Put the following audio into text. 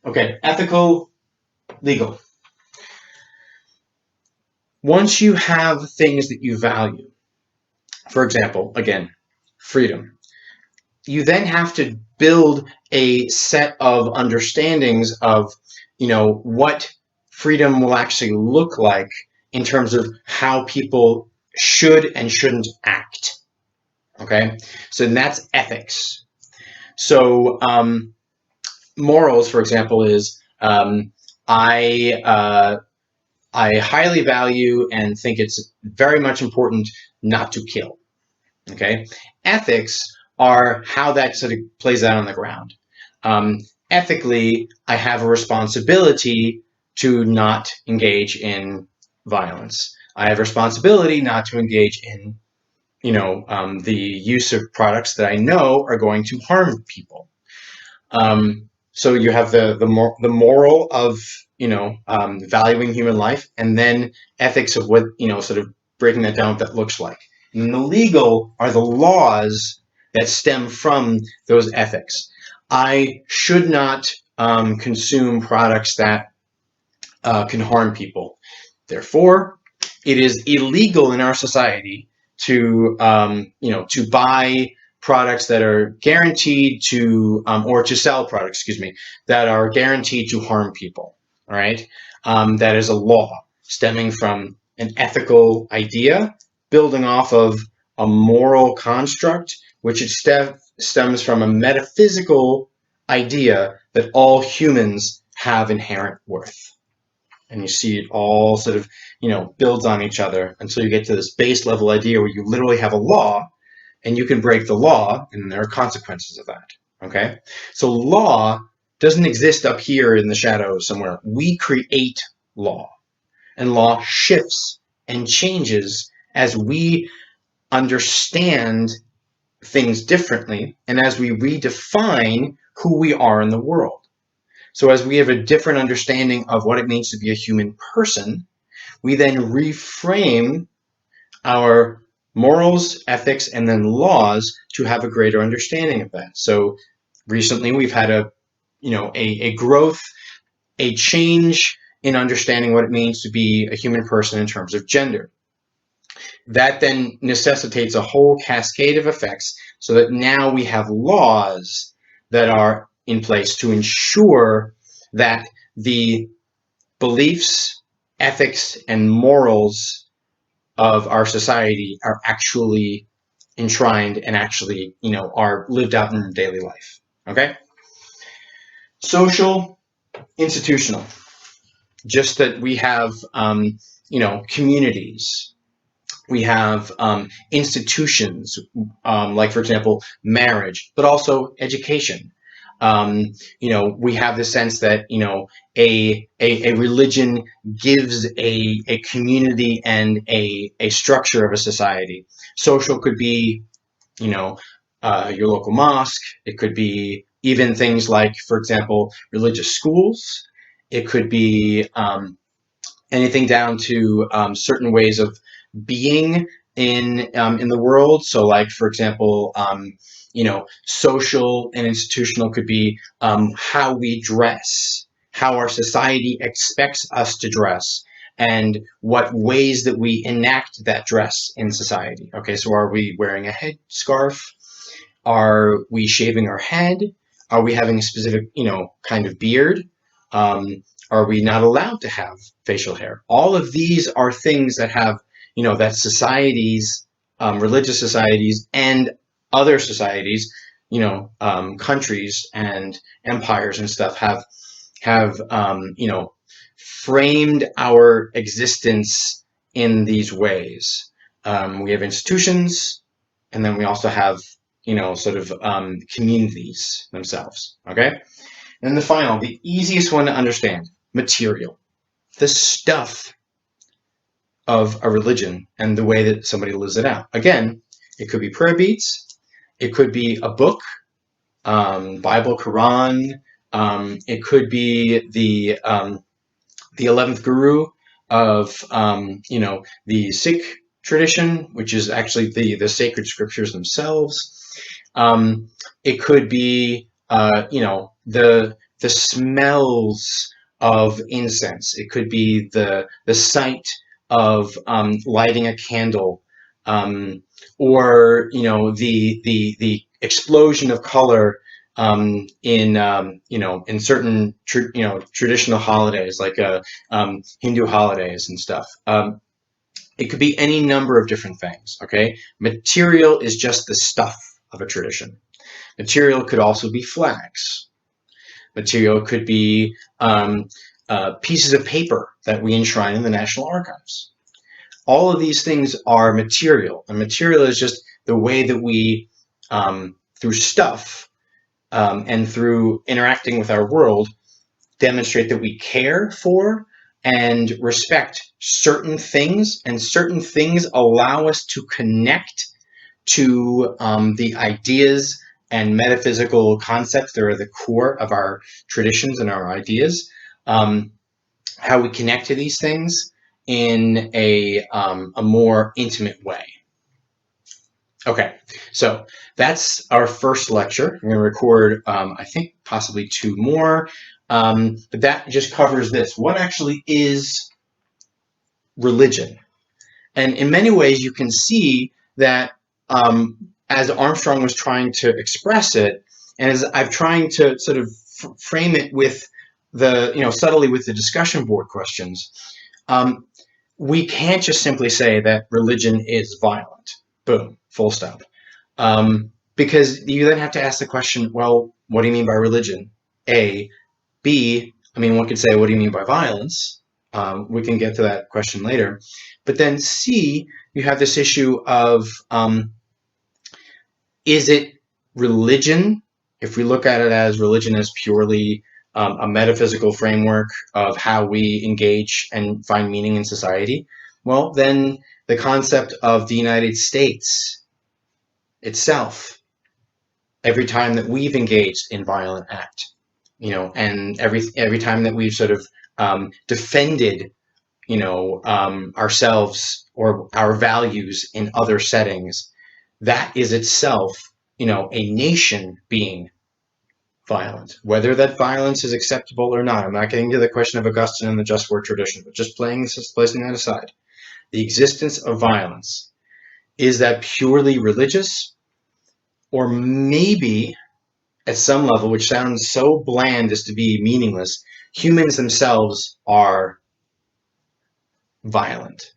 Okay, ethical, legal. Once you have things that you value, for example, again, freedom, you then have to build a set of understandings of, what freedom will actually look like in terms of how people should and shouldn't act. Okay, so that's ethics. So morals, for example, is I I highly value and think it's very much important not to kill. Okay, ethics are how that sort of plays out on the ground. Um, Ethically, I have a responsibility to not engage in violence. I have a responsibility not to engage in, the use of products that I know are going to harm people. So you have the moral of, valuing human life, and then ethics of what, sort of breaking that down, what that looks like. And the legal are the laws that stem from those ethics. I should not consume products that can harm people. Therefore, it is illegal in our society to, to buy products that are guaranteed to, or to sell products, excuse me, that are guaranteed to harm people. All right, that is a law stemming from an ethical idea, building off of a moral construct, which it stems from a metaphysical idea that all humans have inherent worth. And you see it all sort of, builds on each other until you get to this base level idea where you literally have a law and you can break the law and there are consequences of that. Okay, so law doesn't exist up here in the shadows somewhere. We create law, and law shifts and changes as we understand things differently and as we redefine who we are in the world. So as we have a different understanding of what it means to be a human person, we then reframe our morals, ethics, and then laws to have a greater understanding of that. So recently we've had a growth, a change in understanding what it means to be a human person in terms of gender. That then necessitates a whole cascade of effects so that now we have laws that are in place to ensure that the beliefs, ethics, and morals of our society are actually enshrined and actually, are lived out in daily life. Okay? Social, institutional. Just that we have, communities. We have institutions, like, for example, marriage, but also education. We have the sense that, a religion gives a community and a structure of a society. Social could be, your local mosque. It could be even things like, for example, religious schools. It could be anything down to certain ways of being in the world. So, like, for example, social and institutional could be how we dress, how our society expects us to dress, and what ways that we enact that dress in society. Okay, so are we wearing a headscarf? Are we shaving our head? Are we having a specific, kind of beard? Are we not allowed to have facial hair? All of these are things that have, that societies, religious societies, and other societies, countries and empires and stuff have framed our existence in these ways. We have institutions, and then we also have, sort of communities themselves. Okay, and the final, the easiest one to understand, material, the stuff of a religion and the way that somebody lives it out. Again, it could be prayer beads, it could be a book, Bible, Quran. It could be the 11th guru of the Sikh tradition, which is actually the sacred scriptures themselves. It could be the the smells of incense. It could be the sight of lighting a candle, or the explosion of color in certain traditional holidays like Hindu holidays and stuff. It could be any number of different things. Okay, material is just the stuff of a tradition. Material could also be flags. Material could be pieces of paper that we enshrine in the National Archives. All of these things are material, and material is just the way that we, through stuff and through interacting with our world, demonstrate that we care for and respect certain things, and certain things allow us to connect to the ideas and metaphysical concepts that are the core of our traditions and our ideas. How we connect to these things in a more intimate way. Okay, so that's our first lecture. I'm going to record, I think, possibly 2 more, but that just covers this. What actually is religion? And in many ways, you can see that as Armstrong was trying to express it, and as I'm trying to sort of frame it with subtly with the discussion board questions, we can't just simply say that religion is violent. Boom, full stop. Because you then have to ask the question, well, what do you mean by religion? A. B, I mean, one could say, what do you mean by violence? We can get to that question later. But then C, you have this issue of, is it religion? If we look at it as religion as purely a metaphysical framework of how we engage and find meaning in society, well, then the concept of the United States itself, every time that we've engaged in violent act, and every time that we've sort of defended, ourselves or our values in other settings, that is itself, a nation being violent. Whether that violence is acceptable or not, I'm not getting to the question of Augustine and the just war tradition, but just placing that aside. The existence of violence, is that purely religious, or maybe at some level, which sounds so bland as to be meaningless, humans themselves are violent.